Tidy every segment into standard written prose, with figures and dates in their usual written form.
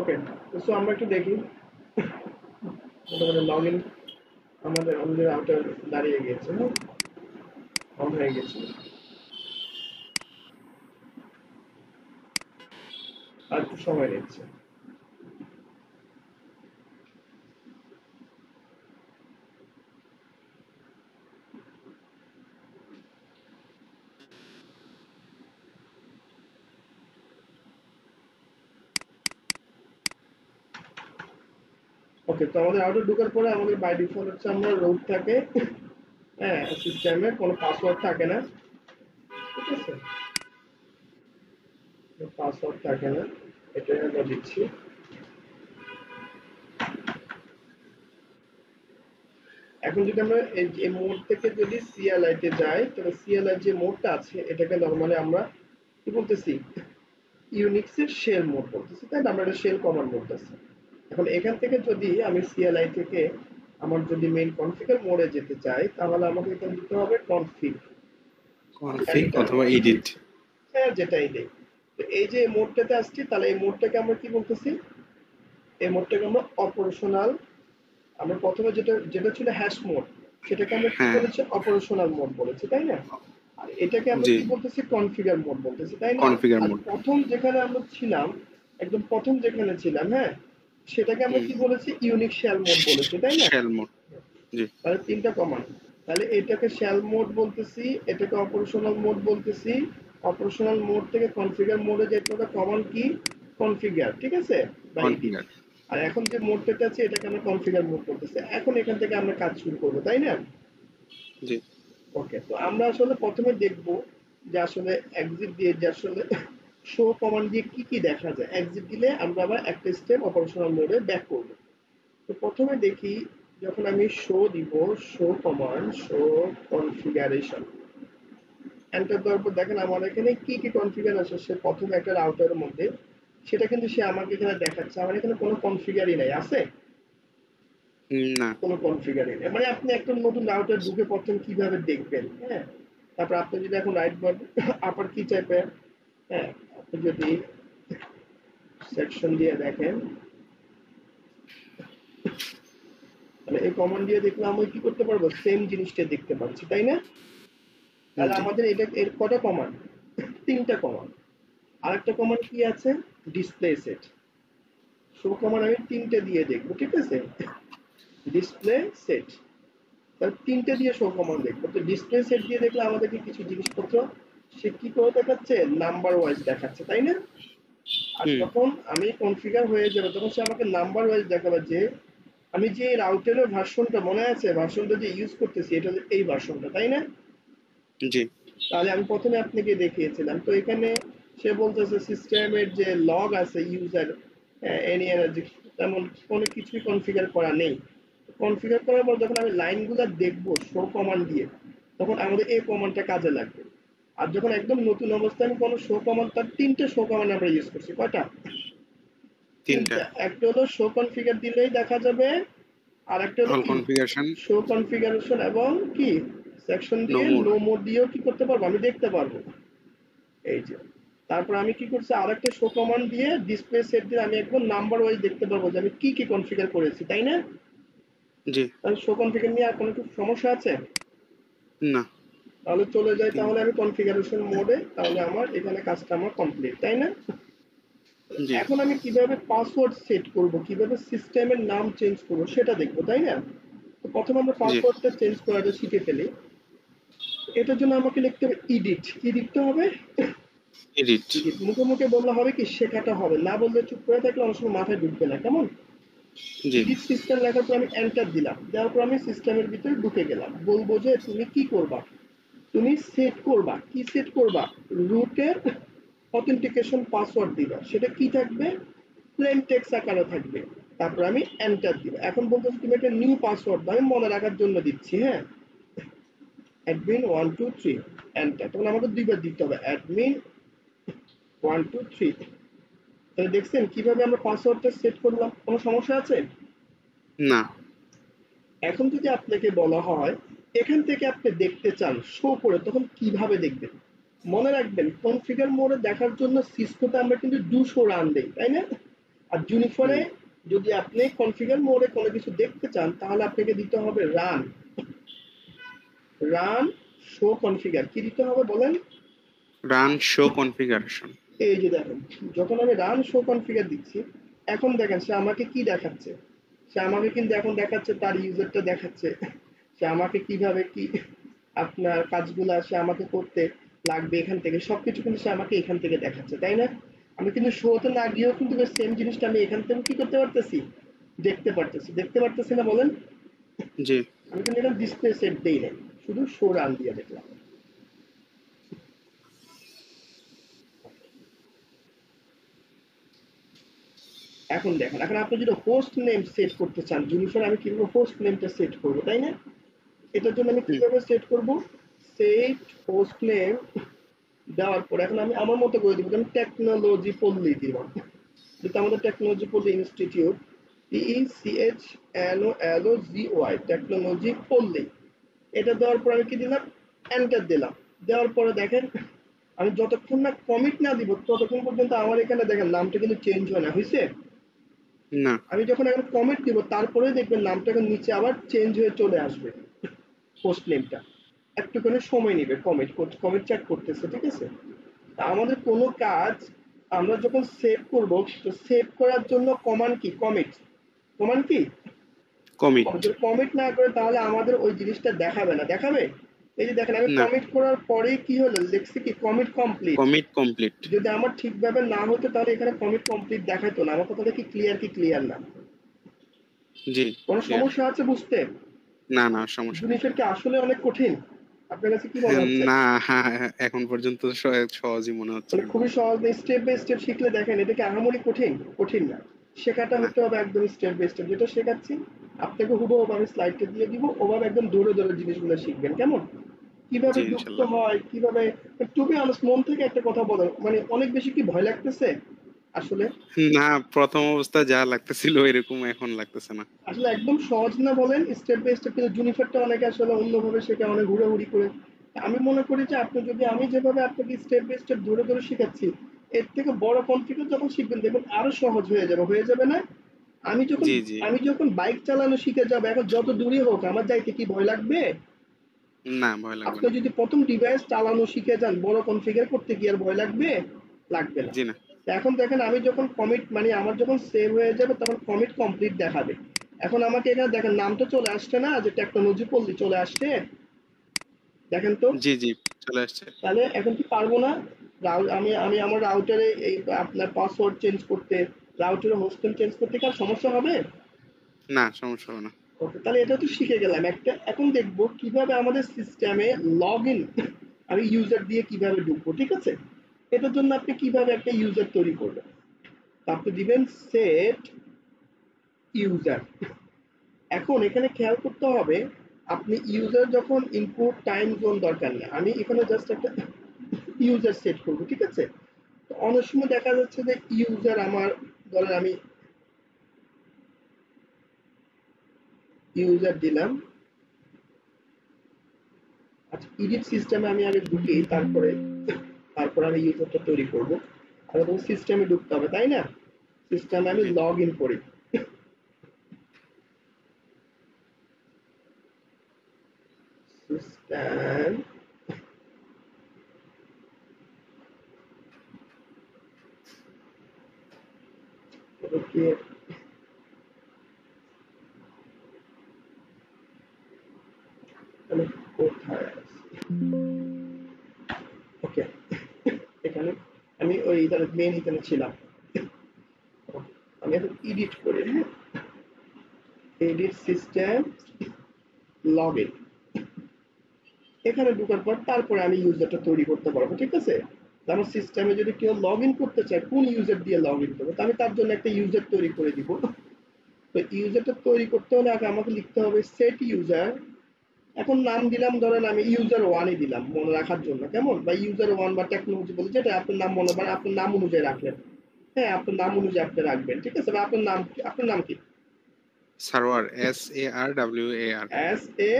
ওকে, so আমরা একটু দেখি মোটামুটি লগ ইন আমাদের আমাদের রাউটার দাঁড়িয়ে গেছে, হ্যাঁ, অন হয়ে গেছে, আর একটু সময় নিচ্ছে। ওকে, তো আমাদের রাউটার ঢোকার পরে আমাদের বাই ডিফল্ট হচ্ছে আমরা রুট থাকে, হ্যাঁ, সিস্টেমে কোনো পাসওয়ার্ড থাকে না, ঠিক আছে, পাসওয়ার্ড থাকে না, এটা আমরা দিচ্ছি। এখন যদি আমরা এই মোড থেকে যদি CLI তে যাই, তাহলে CLI যে মোডটা আছে এটাকে নরমালি আমরা কি বলতেছি, ইউনিক্সের শেল মোড বলতেছি, তাই না? আমরা এটা শেল কমান্ড বলতেছি। এখন এখান থেকে যদি আমি CLI থেকে আমার যদি মেইন কনফিগার মোডে যেতে চাই, তাহলে আমাকে এখানে দিতে হবে কনফিগ কনফিগ অথবা এডিট, হ্যাঁ, যেটাই দেই। তো এই যে মোডটাতে আসছি, তাহলে এই মোডটাকে আমরা কি বলতেছি, এই মোডটাকে আমরা অপারেশনাল, আমরা প্রথমে যেটা যেটা ছিল হ্যাশ মোড, সেটাকে আমরা কি হ্যাঁ বলেছি, অপারেশনাল মোড বলেছি, তাই না? আর এটাকে আমরা জি কি বলতেছি, কনফিগার মোড বলতেছি, তাই না? কনফিগার আর মোড। প্রথম যেখানে আমরা ছিলাম, একদম প্রথম যেখানে ছিলাম, হ্যাঁ, সেটাকে আমরা কি বলেছি, ইউনিক শেল মোড বলেছি, তাই না? শেল মোড, জি তাহলে তিনটা কমান্ড, তাহলে এটাকে শেল মোড বলতেছি, এটাকে অপারেশনাল মোড বলতেছি, অপারেশনাল মোড থেকে কনফিগার মোডে যেতে হবে কমান্ড কি, কনফিগার, ঠিক আছে, বা এডিট। কনফিগার, আর এখন যে মোডটাতে আছে এটাকে আমরা কনফিগার মোড করতেছি। এখন এখান থেকে আমরা কাজ শুরু করবো, তাই না? জি ওকে, তো আমরা আসলে প্রথমে দেখব যে আসলে এক্সিট দিয়ে যে আসলে শো কমান্ড দিয়ে কি কি দেখা যায়। এক্সিট দিলে আমরা আবার একটা স্টেপ অপারেশনাল মোডে ব্যাক করব। তো প্রথমে দেখি, যখন আমি শো দিব, show command, show configuration, enter দেওয়ার পর দেখেন আমার এখানে কি কি কনফিগার আছে। সে প্রথমে একটা রাউটারের মধ্যে, সেটা কিন্তু সে আমাকে এখানে দেখাচ্ছে, আমার এখানে কোনো কনফিগারই নাই, আছে না কোনো কনফিগারই নেই। মানে আপনি একটা নতুন রাউটার ঢুকে প্রথম কিভাবে দেখবেন, হ্যাঁ, তারপর আপনি যদি এখন রাইট বাটন আপার কি চাইবেন, হ্যাঁ, আপনি যদি সেকশন দিয়ে দেখেন, মানে এই কমান্ড দিয়ে দেখলে আমরা কি করতে পারবো, সেম জিনিসটা দেখতে পাচ্ছি, তাই না? তাহলে জি আমাদের এটা এর কটা কমান্ড, তিনটা কমান্ড। আরেকটা কমান্ড কি আছে, ডিসপ্লে সেট। শো কমান্ড আমি তিনটে দিয়ে দেখবো, ঠিক আছে, ডিসপ্লে সেট, তাহলে তিনটে দিয়ে শো কমান্ড দেখবো। তো ডিসপ্লে সেট দিয়ে দেখলে আমাদেরকে কিছু জিনিসপত্র সে কি করে দেখাচ্ছে, নাম্বার ওয়াইজ দেখাচ্ছে, তাই না? আর যখন আমি কনফিগার হয়ে যাবে তখন সে আমাকে নাম্বার ওয়াইজ দেখাবে যে আমি যে রাউটারের ভার্সনটা, মনে আছে ভার্সনটা যে ইউজ করতেছি, এটা এই ভার্সনটা, তাই না? জি তাহলে আমি প্রথমে আপনাকে দেখিয়েছিলাম। তো এখানে সে বলতেছে সিস্টেমের যে লগ আছে ইউজার এনি এনার্জি, তেমন কোনো কিছুই কনফিগার করা নেই। কনফিগার করার পর যখন আমি লাইনগুলো দেখবো শো কমান্ড দিয়ে, তখন আমাদের এই কমান্ডটা কাজে লাগবে। আর যখন একদম নতুন অবস্থায় আমি কোনো শো কমান্ড, তার তিনটে শো কমান্ড আমরা ইউজ করছি, কয়টা, তিনটা, তিনটা। একটা হলো শো কনফিগার দিলেই দেখা যাবে, আর একটা হলো অল কি, কনফিগারেশন, শো কনফিগারেশন, এবং কি সেকশন নো দিয়ে মোড, নো মোড দিয়েও কি করতে পারবো, আমি দেখতে পারবো, এই যে। তারপর আমি কি করছি, আরেকটা শো কমান্ড দিয়ে ডিসপ্লে সেট দিয়ে আমি একদম নাম্বার ওয়াইজ দেখতে পারবো যে আমি কি কি কনফিগার করেছি, তাই না? জি তাহলে শো কনফিগার নিয়ে আর কোনো কিছু সমস্যা আছে? না তাহলে চলে যাই তাহলে আমি কনফিগারেশন মোডে, তাহলে আমার এখানে কাজটা আমার কমপ্লিট, তাই না? জি এখন আমি কিভাবে পাসওয়ার্ড সেট করব, কিভাবে সিস্টেমের নাম চেঞ্জ করব সেটা দেখবো, তাই না? তো প্রথমে আমরা জি পাসওয়ার্ডটা চেঞ্জ করাটা শিখে ফেলি। এটার জন্য আমাকে লিখতে হবে ইডিট, কি লিখতে হবে, এডিট, ইডিট। মুখে মুখে বললে হবে কি, শেখাটা হবে না, বললে চুপ করে থাকলে অনেক সময় মাথায় ঢুকবে না, কেমন? জি ইডিট সিস্টেম লেখার পর আমি এন্টার দিলাম, দেওয়ার পর আমি সিস্টেমের ভিতরে ঢুকে গেলাম, বলবো যে তুমি কি করবা, তুমি সেট করবা, কি সেট করবা, রুটের অথেন্টিকেশন পাসওয়ার্ড দিবা, সেটা কি থাকবে, প্লেন টেক্সট আকারে থাকবে। তারপর আমি এন্টার দিব। এখন বলতেছি তুমি একটা নিউ পাসওয়ার্ড দাও, আমি মনে রাখার জন্য দিচ্ছি, হ্যাঁ, অ্যাডমিন 123, এন্টার। তখন আমাকে দুইবার দিতে হবে, অ্যাডমিন 123। তাহলে দেখছেন কিভাবে আমরা পাসওয়ার্ডটা সেট করলাম, কোনো সমস্যা আছে? না এখন যদি আপনাকে বলা হয় এখান থেকে আপনি দেখতে চান শো করে, তখন কিভাবে দেখবেন? মনে রাখবেন কনফিগার মোডে দেখার জন্য সিসকোতে আমরা কিন্তু 200 রান দেই, তাই না? আর জুনিফারে যদি আপনি কনফিগার মোডে কোনো কিছু দেখতে চান তাহলে আপনাকে দিতে হবে রান শো কনফিগার। কি দিতে হবে বলেন? Run show configuration. এই যে দেখেন, যখন আমি রান শো কনফিগার দিচ্ছি, এখন দেখেন সে আমাকে কি দেখাচ্ছে। সে আমাকে কিন্তু এখন দেখাচ্ছে তার ইউজারটা দেখাচ্ছে, সে আমাকে কিভাবে কি আপনার কাজগুলো সে আমাকে করতে লাগবে এখান থেকে সবকিছু কিন্তু সে আমাকে এখান থেকে দেখাচ্ছে, তাই না? আমি কিন্তু শোতে না গিয়েও কিন্তু সেম জিনিসটা আমি এখান থেকে কি করতে পারতেছি, দেখতে পারতেছি না বলেন? জি আমি কিন্তু এখানে ডিসপ্লে সেট দেই নাই, শুধু শো রান দিয়ে দেখলাম। এখন দেখেন, এখন আপনি যদি হোস্ট নেম সেট করতে চান জুনিফার, আমি কিভাবে হোস্ট নেমটা সেট করবো, তাই না? এটার জন্য আমি কিভাবে সেট করব, সেট হোস্ট নেম দেওয়ার পর এখন আমি আমার মতো করে দিব, আমি টেকনোলজি পল্লী দিব, যেটা আমাদের টেকনোলজি পল্লী ইনস্টিটিউট, TECHNOLOGY টেকনোলজি পল্লী। এটা দেওয়ার পর আমি কি দিলাম, এন্টার দিলাম। দেওয়ার পরে দেখেন আমি যতক্ষণ না কমিট না দিব ততক্ষণ পর্যন্ত আমার এখানে দেখেন নামটা কিন্তু চেঞ্জ হয় না, হয়েছে? না। আমি যখন এখন কমিট দিব তারপরে দেখবেন নামটা এখন নিচে আবার চেঞ্জ হয়ে চলে আসবে, পোস্ট নেমটা একটুখানি সময় নেবে কমিট চেক করতেছে, ঠিক আছে? তা আমাদের কোনো কাজ আমরা যখন সেভ করব, তো সেভ করার জন্য কমান্ড কি, কমান্ড কি, কমিট। কমিট না করে তাহলে আমাদের ওই জিনিসটা দেখাবে না, দেখাবে? এই যে দেখেন আমি না। কমিট করার পরেই কি হলো, লিখছি কি কমিট কমপ্লিট। Commit complete. যদি আমার ঠিকভাবে না হতো তাহলে এখানে কমিট কমপ্লিট দেখাতো না। আমার কথাটা কি ক্লিয়ার না? জি কোনো ক্লিয়ার। সমস্যা আছে বুঝতে? না না সমস্যা নেই। জিনিসের কি আসলে অনেক কঠিন? আপনার কাছে কি মনে হচ্ছে? না, এখন পর্যন্ত সহজই মনে হচ্ছে মানে আমার। খুবই সহজ, স্টেপ বাই স্টেপ শিখলে দেখেন এটা কি আহামরি কঠিন না। শেখাটা না। হতে হবে একদম স্টেপ বাই স্টেপ, যেটা শেখাচ্ছি আপনাকে হুবহু আমি স্লাইডটা দিয়ে দিব, ওভাবে একদম ধরে জিনিসগুলো শিখবেন, কেমন? কিভাবে জি যুক্ত ইনশাল্লাহ। হয়, কিভাবে, টু বি অনেস্ট মন থেকে একটা কথা বলেন, মানে অনেক বেশি কি ভয় লাগতেছে আসলে? না, প্রথম অবস্থায় যা লাগতেছিল এরকম এখন লাগতেছে না। আসলে একদম সহজ না বলেন স্টেপ বাই স্টেপ, কিন্তু জুনিফারটা অনেকে আসলে অন্যভাবে শেখে, অনেক হুড়াহুড়ি করে। আমি মনে করি যে আপনি যদি, আমি যেভাবে আপনাকে স্টেপ বাই স্টেপ ধরে শেখাচ্ছি, এর থেকে বড় কনফিগার যখন শিখবেন দেখবেন আরো সহজ হয়ে যাবে না? আমি যখন জি জি। আমি যখন বাইক চালানো শিখে যাবো, এখন যত দূরে হোক আমার যাইতে কি ভয় লাগবে? না ভয় লাগবে আপনি না। যদি প্রথম ডিভাইস চালানো শিখে যান, বড় কনফিগার করতে কি আর ভয় লাগবে? লাগবে না। জি না। এখন দেখেন আমি যখন কমিট, মানে আমার যখন সেভ হয়ে যাবে তখন কমিট কমপ্লিট দেখাবে। এখন আমাকে এখানে দেখেন নামটা চলে আসছে না, যে টেকনোলজি পল্লী চলে আসছে, দেখেন তো? জি জি চলে আসছে। তাহলে এখন কি পারবো না আমি আমার রাউটারে এই আপনার পাসওয়ার্ড চেঞ্জ করতে, রাউটারে হোস্ট নেম চেঞ্জ করতে কি আর সমস্যা হবে? না সমস্যা হবে না। ওকে, তাহলে এটা তো শিখে গেলাম একটা। এখন দেখবো কিভাবে আমাদের সিস্টেমে লগ ইন, আমি ইউজার দিয়ে কিভাবে ঢুকবো, ঠিক আছে? এটার জন্য আপনি কিভাবে একটা ইউজার তৈরি করবেন, আপনি দিবেন সেট ইউজার। এখন এখানে খেয়াল করতে হবে, আপনি ইউজার যখন ইনপুট টাইম জোন দরকার নেই, আমি এখানে জাস্ট একটা ইউজার সেট করবো, ঠিক আছে? তো অনেক সময় দেখা যাচ্ছে যে ইউজার আমার, ধরেন আমি ইউজার দিলাম। আচ্ছা, ইডিট সিস্টেমে আমি আগে ঢুকি, তারপর আমি ইউজারটা তৈরি করব। আর তখন সিস্টেমে ঢুকতে হবে, তাই না? সিস্টেমে আমি জি লগ ইন করি। সিস্টেম, ওকে, আমি কোথায় আছি? ওকে, এখানে আমি ওই মেন এখানে ছিলাম। আমি এখন এডিট করি, হ্যাঁ, এডিট সিস্টেম লগ ইন, এখানে ঢোকার পর তারপরে আমি ইউজারটা তৈরি করতে পারবো, ঠিক আছে? আমার সিস্টেমে যদি কেউ লগ ইন করতে চায় কোন ইউজার দিয়ে লগ ইন করবো, আমি তার জন্য একটা ইউজার তৈরি করে দিব। তো ইউজারটা তৈরি করতে হলে আগে আমাকে লিখতে হবে সেট ইউজার। এখন নাম দিলাম, ধরেন আমি ইউজার ওয়ানই দিলাম মনে রাখার জন্য, কেমন? বা ইউজার ওয়ান বা টেকনোলজি বলে, যেটা আপনার নাম মনে করেন, আপনার নাম অনুযায়ী রাখলেন। হ্যাঁ, আপনার নাম অনুযায়ী আপনি রাখবেন, ঠিক আছে? বা আপনার নাম কি? Sarwar SARWAR। S A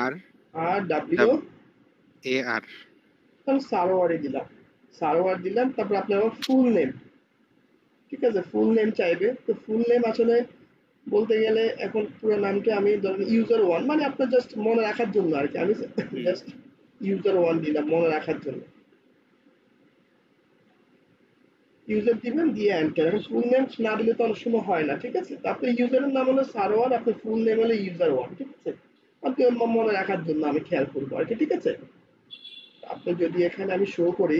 R R W AR। তাহলে সারোয়ারে দিলাম, সারোয়ার দিলাম, তারপর আপনার ফুল নেম, ঠিক আছে, ফুল নেম চাইবে। তো ফুল নেম আসলে বলতে গেলে এখন পুরো নামটা আমি ধরেন ইউজার ওয়ান, মানে আপনার জাস্ট মনে রাখার জন্য আর কি, আমি হুম জাস্ট ইউজার ওয়ান দিলাম মনে রাখার জন্য। ইউজার দিবেন দিয়ে এন্টার। এখন ফুল নেম না দিলে তো অনেক সময় হয় না, ঠিক আছে। তো আপনার ইউজারের নাম হলো সারোয়ার, আপনার ফুল নেম হলো ইউজার ওয়ান, ঠিক আছে। আপনি মনে রাখার জন্য আমি খেয়াল করবো আর কি, ঠিক আছে। আপনি যদি এখানে আমি শো করি,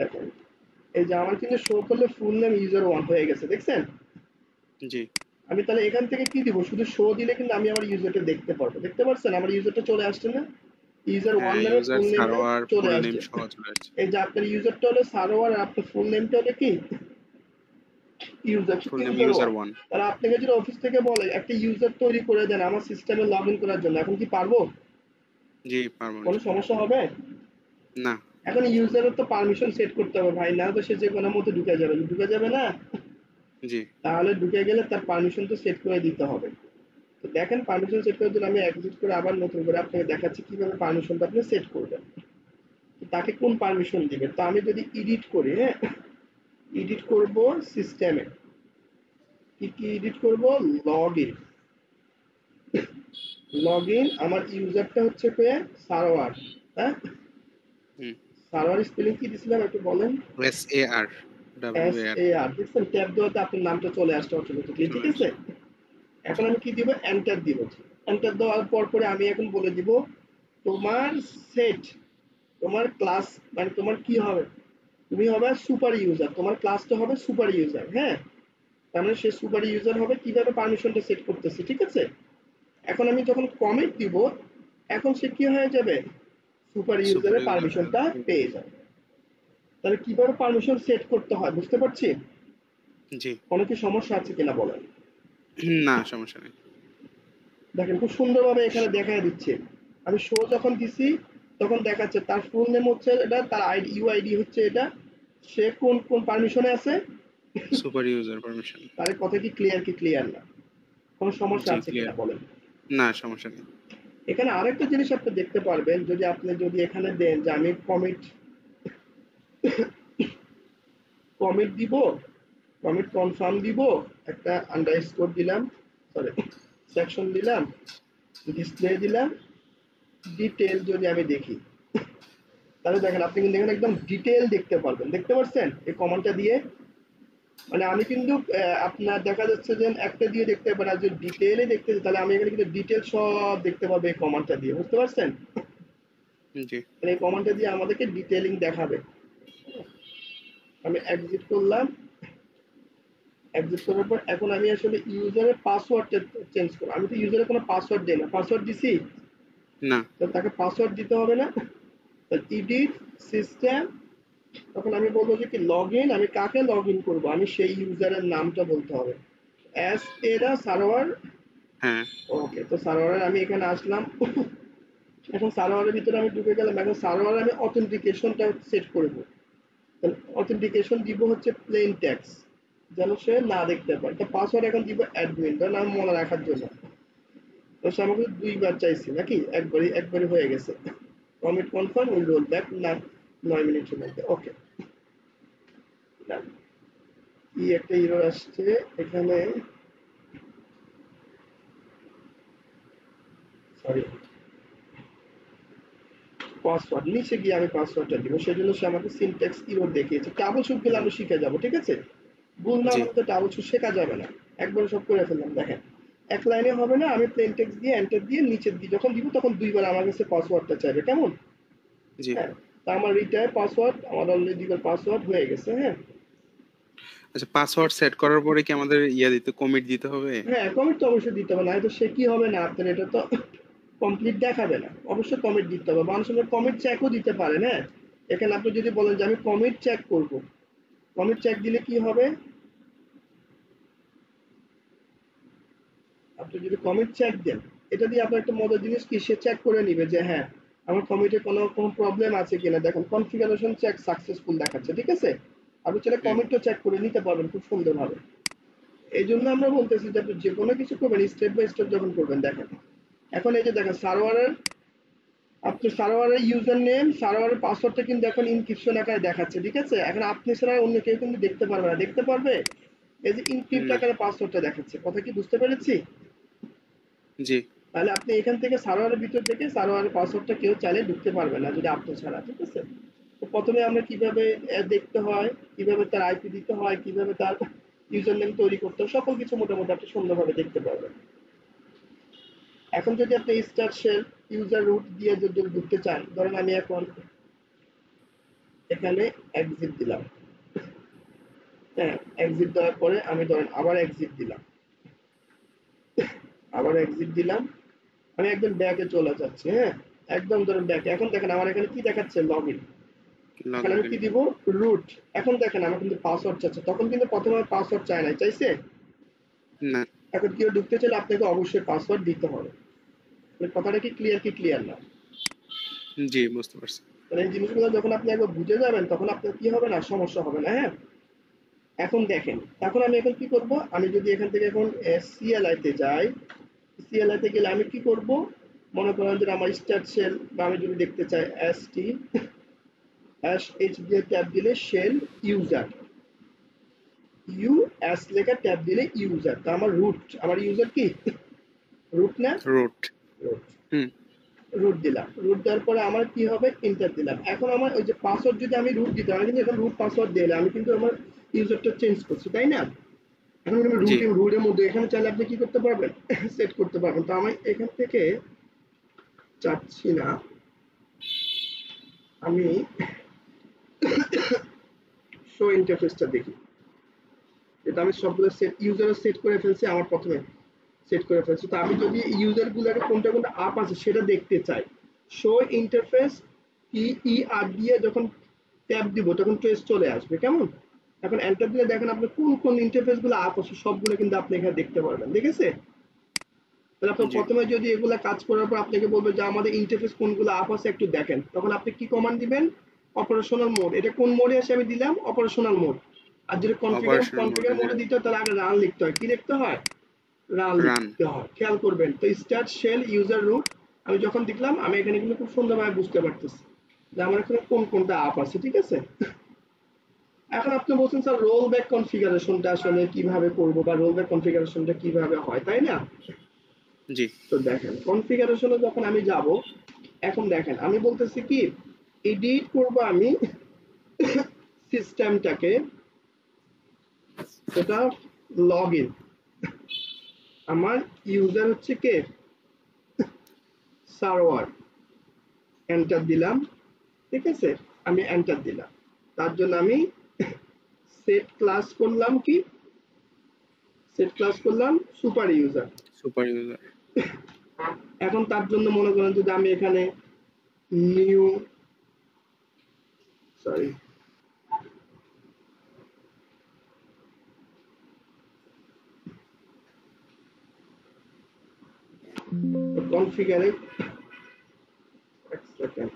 দেখেন এই যে আমার কিন্তু শো করলে ফুল নেম ইউজার ওয়ান হয়ে গেছে, দেখছেন। জি আমি তাহলে এখান থেকে কি দিব, শুধু শো দিলে কিন্তু আমি আমার ইউজারটা দেখতে পারবো, দেখতে পাচ্ছেন আমার ইউজারটা চলে আসছে না, ইউজার ওয়ান হ্যাঁ, নামে ইউজার ফুল নেমটা সারোয়ার চলে ফুল নেম আসছে। সহ চলে আসছে। এই যে আপনার ইউজারটা হলো সারোয়ার আর আপনার ফুল নেমটা হলো কি user full name user user one. One. তাহলে আপনাকে যদি অফিস থেকে বলে একটা ইউজার তৈরি করে দেন আমার সিস্টেমে লগ ইন করার জন্য, এখন কি পারবো? জি পারবো কোনো ইনশাল্লাহ। সমস্যা হবে? না। এখন ইউজারের তো পারমিশন সেট করতে হবে ভাই, না তো সে যে কোনো মতো ঢুকে যাবে, ঢুকে যাবে না। জি তাহলে ঢুকে গেলে তার পারমিশন তো সেট করে দিতে হবে। তো দেখেন পারমিশন সেট করার জন্য আমি এক্সিট করে আবার নতুন করে আপনাকে দেখাচ্ছি কিভাবে পারমিশনটা আপনি সেট করবেন। তো তাকে কোন পারমিশন দিবেন, তো আমি যদি এডিট করি, হ্যাঁ এডিট করব সিস্টেমে, কি কি এডিট করব, লগ ইন। লগ ইন আমার ইউজারটা হচ্ছে কে সারোয়ার, হ্যাঁ। হুম। সারোয়ার স্পেলিং কি দিছিলাম একটু বলেন। SAR এস WAR এ আর, দেখছেন ট্যাব দেওয়াতে আপনার নামটা চলে আসছে অটোমেটিকলি, ঠিক চলে আছে। আসছে। এখন জি আমি কি দিব, এন্টার দিব। এন্টার দেওয়ার পর পরে আমি এখন বলে দিব তোমার সেট, তোমার ক্লাস, মানে তোমার কি হবে, তুমি হবে সুপার ইউজার, তোমার ক্লাসটা হবে সুপার ইউজার, হ্যাঁ। তার মানে সে সুপার ইউজার হবে, কিভাবে পারমিশনটা সেট করতেছে, ঠিক আছে। এখন আমি যখন কমিট দিব, এখন সে কি হয়ে যাবে, সুপার সুপার ইউজারের ইউজার পারমিশনটা পেয়ে যাবে। তাহলে কিভাবে পারমিশন সেট করতে হয় বুঝতে পারছি। জি। কোনো কি সমস্যা আছে কিনা বলেন। না সমস্যা নেই। দেখেন খুব সুন্দরভাবে এখানে দেখা দিচ্ছে, আমি শো যখন দিছি তখন দেখাচ্ছে তার ফুল নেম হচ্ছে এটা, তার আইডি ইউআইডি হচ্ছে এটা, সে কোন কোন পারমিশনে আছে। Super user permission. তার কথা কি ক্লিয়ার, কি ক্লিয়ার না, কোনো সমস্যা জি আছে ক্লিয়ার। কিনা বলেন। না সমস্যা নেই। এখানে আরেকটা জিনিস আপনি দেখতে পারবেন, যদি আপনি যদি এখানে দেন যে আমি কমিট কমিট দিব, কমিট কনফার্ম দিব, একটা আন্ডারস্কোর দিলাম, সরি সেকশন দিলাম, ডিসপ্লে দিলাম, ডিটেল যদি আমি দেখি, তাহলে দেখেন আপনি কিন্তু এখানে একদম ডিটেল দেখতে পারবেন, দেখতে পাচ্ছেন এই কমান্ডটা দিয়ে। মানে আমি কিন্তু আপনার দেখা যাচ্ছে যে একটা দিয়ে দেখতে পারেন, আর যদি ডিটেলে দেখতে চাই, তাহলে আমি এখানে কিন্তু ডিটেল সব দেখতে পাবো এই কমান্ডটা দিয়ে, বুঝতে পারছেন। জি মানে এই কমান্ডটা দিয়ে আমাদেরকে ডিটেলিং দেখাবে। আমি এক্সিট করলাম, এক্সিট করার পর এখন আমি আসলে ইউজারের পাসওয়ার্ডটা চেঞ্জ করবো। আমি তো ইউজারের কোনো পাসওয়ার্ড দিই না, পাসওয়ার্ড দিছি, না। তো তাকে পাসওয়ার্ড দিতে হবে না। এডিট সিস্টেম, তখন আমি বলবো যে কি লগ ইন, আমি কাকে লগ ইন করবো, আমি সেই ইউজারের নামটা বলতে হবে, এস এরা সার্ভার। হ্যাঁ ওকে, তো সার্ভারে আমি এখানে আসলাম, এখন সার্ভারের ভিতরে আমি ঢুকে গেলাম, এখন সার্ভারে আমি অথেন্টিকেশনটা সেট করবো। অথেন্টিকেশন দিব হচ্ছে প্লেন টেক্সট, যেন সে না দেখতে পারে। তো পাসওয়ার্ড এখন দিব অ্যাডমিন, নাম মনে রাখার জন্য। তো সে আমাকে দুইবার চাইছি নাকি, একবারই একবারই হয়ে গেছে। Commit confirm will roll back না 9 মিনিটের মধ্যে, ওকে। কি একটা ইরর আসছে এখানে, সরি, পাসওয়ার্ড নিচে গিয়ে আমি পাসওয়ার্ডটা দিব, সেজন্য সে আমাকে সিনট্যাক্স ইরর দেখিয়েছে। ট্রাবল শুট গুলো হুম। আমরা শিখে যাবো, ঠিক আছে। ভুল না জি হলে তো ট্রাবল শুট শেখা যাবে না। একবারে সব করে ফেললাম, দেখেন এক লাইনে হবে না, আমি প্লেন টেক্সট দিয়ে এন্টার দিয়ে নিচের দিয়ে যখন দিব তখন দুইবার আমার কাছে পাসওয়ার্ডটা চাইবে, কেমন। জি। হ্যাঁ, তা আমার রিটায়ার পাসওয়ার্ড, আমার অলরেডি পাসওয়ার্ড হয়ে গেছে, হ্যাঁ। আচ্ছা, পাসওয়ার্ড সেট করার পরে কি আমাদের দিতে কমিট দিতে হবে? হ্যাঁ কমিট তো অবশ্যই দিতে হবে, না তো সে কি হবে না আপনার এটা তো কমপ্লিট দেখাবে না, অবশ্যই কমিট দিতে হবে। মানুষ কমিট চেকও দিতে পারেন, হ্যাঁ। এখানে আপনি যদি বলেন যে আমি কমিট চেক করব, কমিট চেক দিলে কি হবে, আপনি যদি কমিট চেক দেন, এটা দিয়ে আপনার একটা মজার জিনিস কি, সে চেক করে নিবে যে হ্যাঁ আমার কমিটে কোনো কোনো প্রবলেম আছে কিনা। দেখেন কনফিগারেশন চেক সাকসেসফুল দেখাচ্ছে, ঠিক আছে। আপনি চাইলে হুম। কমিটও চেক করে নিতে পারবেন খুব সুন্দরভাবে। এই জন্য আমরা বলতেছি যে আপনি যে কোনো কিছু করবেন স্টেপ বাই স্টেপ যখন করবেন, দেখেন এখন এই যে দেখেন সার্ভারের আপনি সার্ভারের ইউজার নেম সার্ভারের পাসওয়ার্ডটা কিন্তু এখন ইনক্রিপশন আকারে দেখাচ্ছে, ঠিক আছে? এখন আপনি ছাড়া অন্য কেউ কিন্তু দেখতে পারবে না, দেখতে পারবে এই যে ইনক্রিপ্ট না। আকারে পাসওয়ার্ডটা দেখাচ্ছে। কথা কি বুঝতে পেরেছি? জি। তাহলে আপনি এখান থেকে সার্ভারের ভিতর থেকে সার্ভারের পাসওয়ার্ডটা কেউ চাইলে ঢুকতে পারবে না যদি আপনি ছাড়া, ঠিক আছে? তো প্রথমে আমরা কিভাবে দেখতে হয়, কিভাবে তার আইপি দিতে হয়, কিভাবে তার ইউজার নেম তৈরি করতে হয়, সকল কিছু মোটামুটি আপনি সুন্দরভাবে দেখতে পারবেন। এখন যদি আপনি স্টার শেল ইউজার রুট দিয়ে যদি ঢুকতে চান, ধরেন আমি এখন এখানে এক্সিট দিলাম, হ্যাঁ, এক্সিট দেওয়ার পরে আমি ধরেন আবার এক্সিট দিলাম, আবার এক্সিট দিলাম, আমি একদম ব্যাকে চলে যাচ্ছি, হ্যাঁ, একদম ধরেন ব্যাকে। এখন দেখেন আমার এখানে কি দেখাচ্ছে, লগ ইন। লগ এখন আমি ইন। কি দিব, রুট। এখন দেখেন আমার কিন্তু পাসওয়ার্ড চাচ্ছে, তখন কিন্তু প্রথমে আমার পাসওয়ার্ড চায় নাই, চাইছে? না। এখন কেউ ঢুকতে চাইলে আপনাকে অবশ্যই পাসওয়ার্ড দিতে হবে। মানে কথাটা কি ক্লিয়ার, কি ক্লিয়ার না? জি, বুঝতে পারছি। মানে এই জিনিসগুলো যখন আপনি একবার বুঝে যাবেন তখন আপনার কি হবে না, সমস্যা হবে না, হ্যাঁ। এখন দেখেন, এখন আমি এখন কি করব, আমি যদি এখান থেকে এখন সিএলআই তে যাই, সিএলআই তে গেলে আমি কি করব, মনে করেন যে আমার স্টার্ট শেল বা আমি যদি দেখতে চাই এসটি এস এইচ দিয়ে ট্যাব দিলে শেল ইউজার, ইউ এস লেখা ট্যাব দিলে ইউজার, তা আমার রুট, আমার ইউজার কি রুট না, রুট। রুট। হুম। রুট দিলাম, রুট দেওয়ার পরে আমার কি হবে, এন্টার দিলাম। এখন আমার ওই যে পাসওয়ার্ড যদি আমি রুট দিতাম, আমি কিন্তু এখন রুট পাসওয়ার্ড দিলে আমি কিন্তু আমার ইউজারটা চেঞ্জ করছি, তাই না? এখন আমি জি। রুটের মধ্যে এখানে চাইলে আপনি কি করতে পারবেন, সেট করতে পারবেন। তো আমি এখান থেকে চাচ্ছি না, আমি শো ইন্টারফেসটা দেখি, এটা আমি সবগুলো সেট ইউজারও সেট করে ফেলছি, আমার প্রথমে সেট করে ফেলছি। তো আমি যদি ইউজার গুলাকে কোনটা কোনটা আপ আছে সেটা দেখতে চাই, শো ইন্টারফেস কি ই আর দিয়ে যখন ট্যাব দিব তখন ট্রেস চলে আসবে, কেমন? এখন এন্টার দিলে দেখেন আপনি কোন কোন ইন্টারফেস গুলো আপ আছে সবগুলো কিন্তু আপনি এখানে দেখতে পারবেন, দেখেছে? তাহলে আপনার জি। প্রথমে যদি এগুলা কাজ করার পর আপনাকে বলবে যে আমাদের ইন্টারফেস কোনগুলো আপ আছে একটু দেখেন, তখন আপনি কি কমান্ড দিবেন, অপারেশনাল মোড। এটা কোন মোডে আসে আমি দিলাম, অপারেশনাল মোড। আর যদি কনফিগার অপারেশনাল মোড। কনফিগার জি। মোডে দিতে হয় তাহলে আগে রান লিখতে হয়, কি লিখতে হয়, রান রান। লিখতে হয়, খেয়াল করবেন। তো স্টার্ট শেল ইউজার রুট আমি যখন দেখলাম, আমি এখানে কিন্তু খুব সুন্দরভাবে বুঝতে পারতেছি যে আমার এখানে কোন কোনটা আপ আছে, ঠিক আছে? এখন আপনি বলছেন স্যার রোল ব্যাক কনফিগারেশনটা আসলে কিভাবে করব বা রোল ব্যাক কনফিগারেশনটা কিভাবে হয়, তাই না? জি। তো দেখেন কনফিগারেশনে যখন আমি যাব, এখন দেখেন আমি বলতেছি কি, এডিট করব আমি সিস্টেমটাকে, এটা লগ ইন, আমার ইউজার হচ্ছে কে, সার্ভার, এন্টার দিলাম, ঠিক আছে? আমি এন্টার দিলাম, তার জন্য আমি সেট ক্লাস করলাম কি, সেট ক্লাস করলাম সুপার ইউজার। Super user. এখন তার জন্য মনে করেন যদি আমি এখানে নিউ, সরি, কনফিগারে এক সেকেন্ড,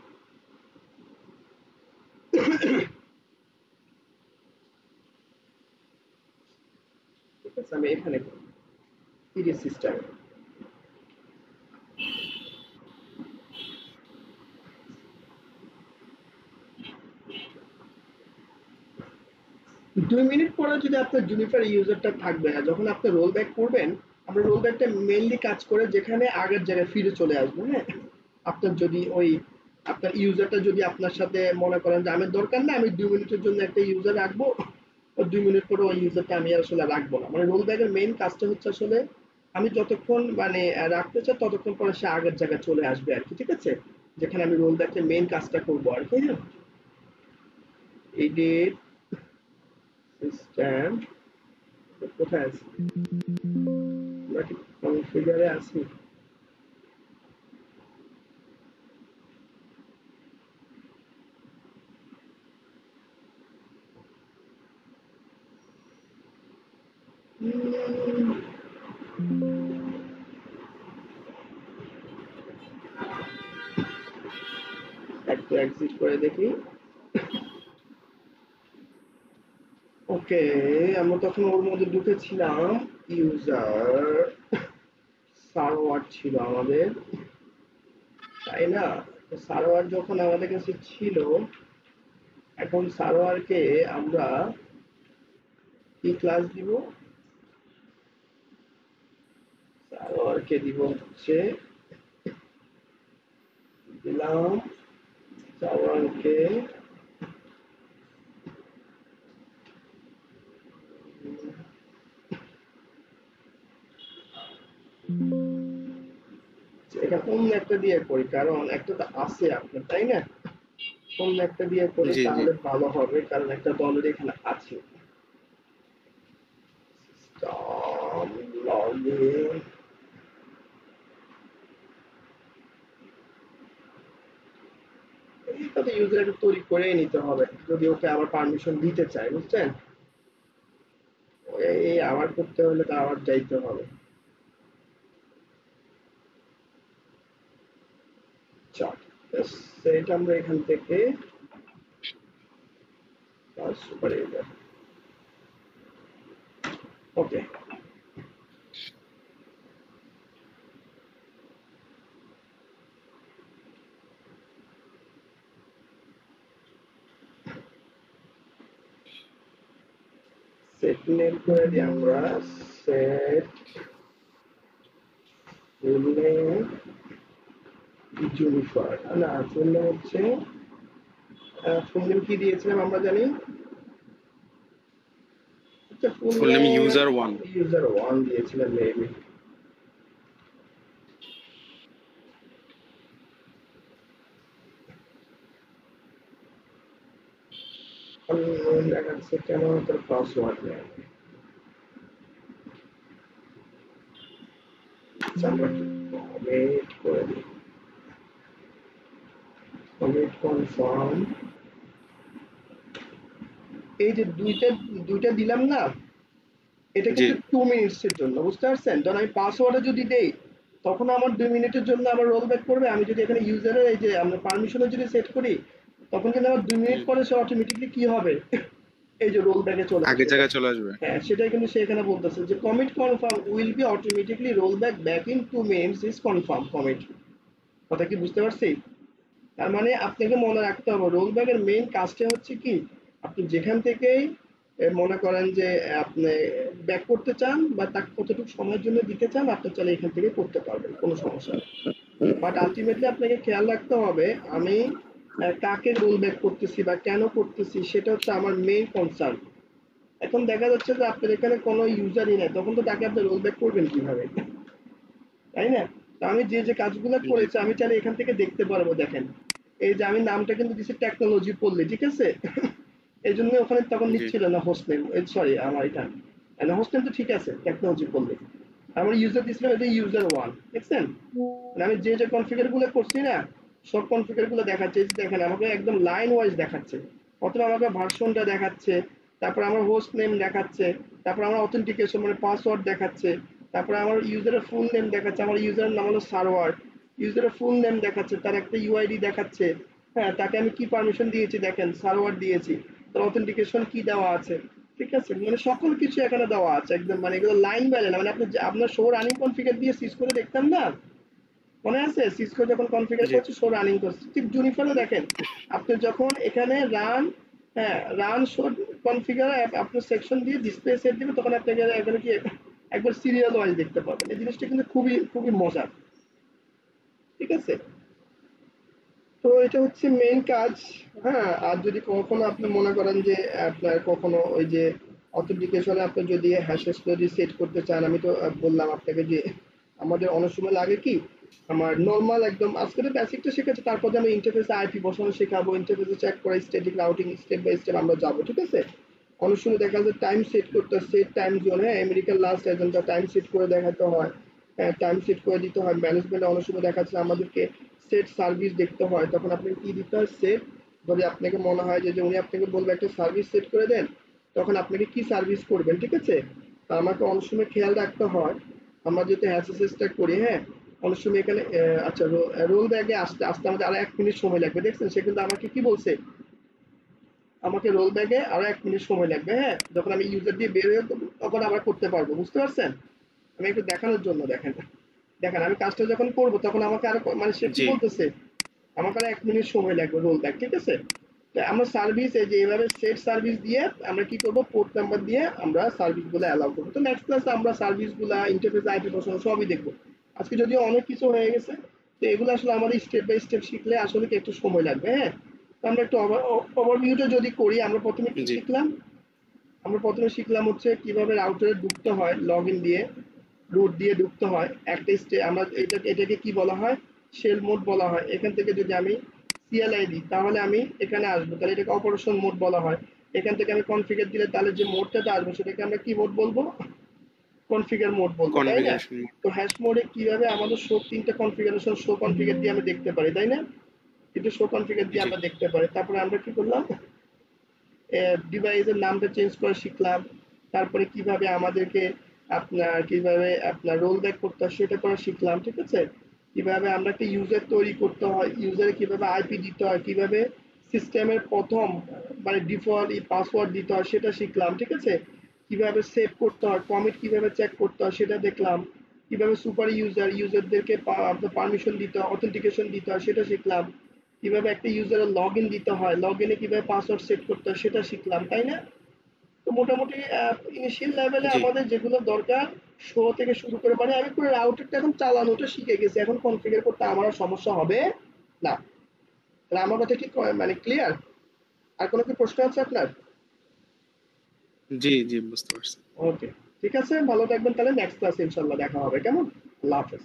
ঠিক আছে? আমি এখানে ইডি সিস্টেম, 2 মিনিট পরে যদি আপনার জুনিফার ইউজারটা থাকবে না, যখন আপনি রোল ব্যাক করবেন, আপনার রোল ব্যাকটা মেইনলি কাজ করে যেখানে আগের জায়গায় ফিরে চলে আসবে, হ্যাঁ। আপনার যদি ওই আপনার ইউজারটা যদি আপনার সাথে মনে করেন যে আমি দরকার না, আমি 2 মিনিটের জন্য একটা ইউজার রাখবো, ও 2 মিনিট পরে ওই ইউজারটা আমি আসলে রাখবো না। মানে রোল ব্যাকের মেইন কাজটা হচ্ছে আসলে আমি যতক্ষণ মানে রাখতে চাই ততক্ষণ পরে সে আগের জায়গায় চলে আসবে আর কি, ঠিক আছে? যেখানে আমি রোল ব্যাকের মেইন কাজটা করবো আর কি, হ্যাঁ। এডিট সিস্টেম কোথায় আছে, আমরা কি কনফিগারে আছি? একটু এক্সিট করে দেখি। ওকে, আমরা তখন ওর মধ্যে ঢুকেছিলাম, ইউজার সার্ভার ছিল আমাদের, তাই না? সার্ভার যখন আমাদের কাছে ছিল, এখন সার্ভারকে আমরা কি ক্লাস দিব? সার্ভারকে দিব হচ্ছে, দিলাম সার্ভারকে এটা অন্য একটা দিয়ে করি, কারণ একটা তো আছে আপনার, তাই না? অন্য একটা দিয়ে করি জি জি। তাহলে ভালো হবে, কারণ একটা তো অলরেডি এখানে আছে। লগইন, এটা তো ইউজারকে তৈরি করেই নিতে হবে যদি ওকে আবার পারমিশন দিতে চাই, বুঝছেন? এই আবার করতে হলে তো আবার যাইতে হবে। চল, সেটা আমরা এখান থেকে সুপার ইউজার, ওকে। সেট নেম করে দিই আমরা, সেট ফুল নেম জুনিফার, না ফুল নেম হচ্ছে, ফুল নেম কি দিয়েছিলাম আমরা জানি? আচ্ছা, full full name name user one. User one দিয়েছিলাম মেবি। দেখাচ্ছে কেন তার পাসওয়ার্ড নেই? আচ্ছা, আমরা কমেন্ট করে দিই, কমেন্ট কনফার্ম। এই যে দুইটা দুইটা দিলাম না, এটা জি কিন্তু 2 মিনিটস এর জন্য, বুঝতে পারছেন? যখন আমি পাসওয়ার্ডে যদি দেই, তখন আমার 2 মিনিটের জন্য আবার রোল ব্যাক করবে। আমি যদি এখানে ইউজারের এই যে আমরা পারমিশনে যদি সেট করি, তখন কিন্তু আমার 2 মিনিট হুম, পরে সে অটোমেটিকলি কি হবে, এই যে রোল ব্যাকে চলে আগের আসবে। জায়গায় চলে আসবে। হ্যাঁ, সেটাই কিন্তু সে এখানে বলতেছে যে commit confirm will be automatically roll back back in 2 minutes is confirm commit. কথা কি বুঝতে পারছি? তার মানে আপনাকে মনে রাখতে হবে রোল ব্যাকের মেইন কাজটা হচ্ছে কি, আপনি যেখান থেকেই মনে করেন যে আপনি ব্যাক করতে চান বা তাকে কতটুকু সময়ের জন্য দিতে চান, আপনি চাইলে এখান থেকে করতে পারবেন, কোনো সমস্যা নেই। বাট আলটিমেটলি আপনাকে খেয়াল রাখতে হবে আমি কাকে রোল ব্যাক করতেছি বা কেন করতেছি, সেটা হচ্ছে আমার মেইন কনসার্ন। এখন দেখা যাচ্ছে যে আপনার এখানে কোনো ইউজারই নেই, তখন তো তাকে আপনি রোল ব্যাক করবেন কিভাবে, তাই না? তো আমি যে যে কাজগুলো জি করেছি আমি চাইলে এখান থেকে দেখতে পারবো, দেখেন এই যে আমি নামটা কিন্তু দিচ্ছি টেকনোলজি পড়লে, ঠিক আছে? এই জন্য ওখানে তখন জি। নিচ্ছিল না হোস্ট নেম, সরি আমার এটা না, হোস্ট নেম তো ঠিক আছে টেকনোলজি পড়লে, আমার ইউজার দিয়েছিলাম এটা ইউজার ওয়ান, দেখছেন? মানে আমি যে যে কনফিগার গুলো করছি না, সব কনফিগার গুলো দেখাচ্ছে, এই যে দেখেন আমাকে একদম লাইন ওয়াইজ দেখাচ্ছে, অথবা আমাকে ভার্সনটা দেখাচ্ছে, তারপর আমার হোস্ট নেম দেখাচ্ছে, তারপর আমার অথেন্টিকেশন মানে পাসওয়ার্ড দেখাচ্ছে, তারপর আমার ইউজারের ফুল নেম দেখাচ্ছে, আমার ইউজারের নাম হলো সার্ভার, ইউজারের ফুল নেম দেখাচ্ছে, তার একটা ইউআইডি দেখাচ্ছে, হ্যাঁ তাকে আমি কি পারমিশন দিয়েছি দেখেন, সার্ভার দিয়েছি, তার অথেন্টিকেশন কি দেওয়া আছে, ঠিক আছে? মানে সকল কিছু এখানে দেওয়া আছে একদম, মানে এগুলো লাইন বাই লাইন, মানে আপনি আপনার শো রানিং কনফিগার দিয়ে সিজ করে দেখতাম না, মনে আছে সিসকো যখন কনফিগার জি করছে শো রানিং করছে, ঠিক জুনিফারও দেখেন আপনি যখন এখানে রান, হ্যাঁ রান শো কনফিগার আপনার সেকশন দিয়ে ডিসপ্লে সেট দিবে, তখন আপনি এখানে কি একবার সিরিয়াল ওয়াইজ দেখতে পাবেন। এই জিনিসটা কিন্তু খুবই খুবই মজার, ঠিক আছে? তো এটা হচ্ছে মেইন কাজ। হ্যাঁ, আর যদি কখনো আপনি মনে করেন যে আপনার কখনো ওই যে অথেন্টিকেশনে আপনি যদি হ্যাশেস যদি সেট করতে চান, আমি তো বললাম আপনাকে যে আমাদের অনেক সময় লাগে কি, আমার নর্মাল একদম আজকে তো বেসিকটা শিখেছি, তারপর আমি ইন্টারফেসে আইপি বসানো শেখাবো, ইন্টারফেসে চেক করা, static routing step by step আমরা যাবো, ঠিক আছে? অনেক সময় দেখা যায় টাইম সেট করতে, সেট টাইম জোন, হ্যাঁ আমেরিকান লাস্ট এজেন্টটা টাইম সেট করে দেখাতে হয়, হ্যাঁ টাইম সেট করে দিতে হয়। ম্যানেজমেন্টে অনেক সময় দেখা যাচ্ছে আমাদেরকে সেট সার্ভিস দেখতে হয়, তখন আপনাকে কি দিতে হয় সেট, যদি আপনাকে মনে হয় যে উনি আপনাকে বলবে একটা সার্ভিস সেট করে দেন, তখন আপনাকে কি সার্ভিস করবেন, ঠিক আছে? তা আমাকে অনেক সময় খেয়াল রাখতে হয়, আমরা যেহেতু অ্যাসেসটা করি, হ্যাঁ অনেক সময় এখানে আচ্ছা রোল ব্যাগে আসতে আসতে আমাদের আরো 1 মিনিট সময় লাগবে, দেখছেন? সে কিন্তু আমাকে কি বলছে, আমাকে রোল ব্যাগে আরো 1 মিনিট সময় লাগবে, হ্যাঁ যখন আমি ইউজার দিয়ে বের হয়ে যাবো, তখন আবার করতে পারবো, বুঝতে পারছেন? আমি একটু দেখানোর জন্য দেখেন, দেখেন আমি কাজটা যখন করবো তখন আমাকে আরো মানে সে কি জি। বলতেছে, আমার কাছে 1 মিনিট সময় লাগবে রোল ব্যাক, ঠিক আছে? তো আমরা সার্ভিস এই যে এইভাবে সেট সার্ভিস দিয়ে আমরা কি করব, পোর্ট নাম্বার দিয়ে আমরা সার্ভিসগুলো অ্যালাউ করব। তো নেক্সট ক্লাসে আমরা সার্ভিসগুলো ইন্টারফেস আইপি বসানো সবই দেখব। আজকে যদিও অনেক কিছু হয়ে গেছে, তো এগুলো আসলে আমাদের স্টেপ বাই স্টেপ শিখলে আসলে কি একটু সময় লাগবে। হ্যাঁ, তো আমরা একটু ওভারভিউটা যদি করি, আমরা প্রথমে কি জি শিখলাম? আমরা প্রথমে শিখলাম হচ্ছে কিভাবে রাউটারে ঢুকতে হয়, লগ ইন দিয়ে রুট দিয়ে ঢুকতে হয় একটা আমরা এটাকে কি বলা হয়, শেল মোড বলা হয়। এখান থেকে যদি আমি সিএলআই দিই তাহলে আমি এখানে আসবো, তাহলে এটাকে অপারেশন মোড বলা হয়। এখান থেকে আমি কনফিগার দিলে তাহলে যে মোডটাতে আসবে সেটাকে আমরা কি মোড বলবো, কনফিগার মোড বলবো, তাই না? কনফিগারেশন। তো হ্যাশ মোডে কিভাবে আমাদের শো 3টা কনফিগারেশন শো কনফিগার দিয়ে আমরা দেখতে পারি, তাই না? কিন্তু শো কনফিগার দিয়ে জি আমরা দেখতে পারি। তারপরে আমরা কি করলাম, ডিভাইসের নামটা চেঞ্জ করা শিখলাম। তারপরে কিভাবে আমাদেরকে আপনার রোল ব্যাক করতে হয় সেটা করা শিখলাম, ঠিক আছে? কিভাবে আমরা একটা ইউজার তৈরি করতে হয়, ইউজারে কিভাবে আইপি দিতে হয়, কিভাবে সিস্টেমের প্রথম মানে ডিফল্ট পাসওয়ার্ড দিতে হয় সেটা শিখলাম, ঠিক আছে? কিভাবে সেভ করতে হয়, কমিট কিভাবে চেক করতে হয় সেটা দেখলাম। কিভাবে সুপার ইউজারদেরকে আপনার পারমিশন দিতে হয়, অথেন্টিকেশন দিতে হয় সেটা শিখলাম। কিভাবে একটা ইউজারের লগ ইন দিতে হয়, লগ ইনে কিভাবে পাসওয়ার্ড সেট করতে হয় সেটা শিখলাম, তাই না? তো মোটামুটি ইনিশিয়াল লেভেলে জি আমাদের যেগুলো দরকার শো থেকে শুরু করে, মানে আমি পুরো রাউটারটা এখন চালানোটা শিখে গেছি, এখন কনফিগার করতে আমার আর সমস্যা হবে না। তাহলে আমার কথা কি মানে ক্লিয়ার? আর কোনো কি প্রশ্ন আছে আপনার? জি জি বুঝতে পারছি। ওকে, ঠিক আছে, ভালো থাকবেন, তাহলে নেক্সট ক্লাসে ইনশাল্লাহ দেখা হবে, কেমন? আল্লাহ হাফেজ।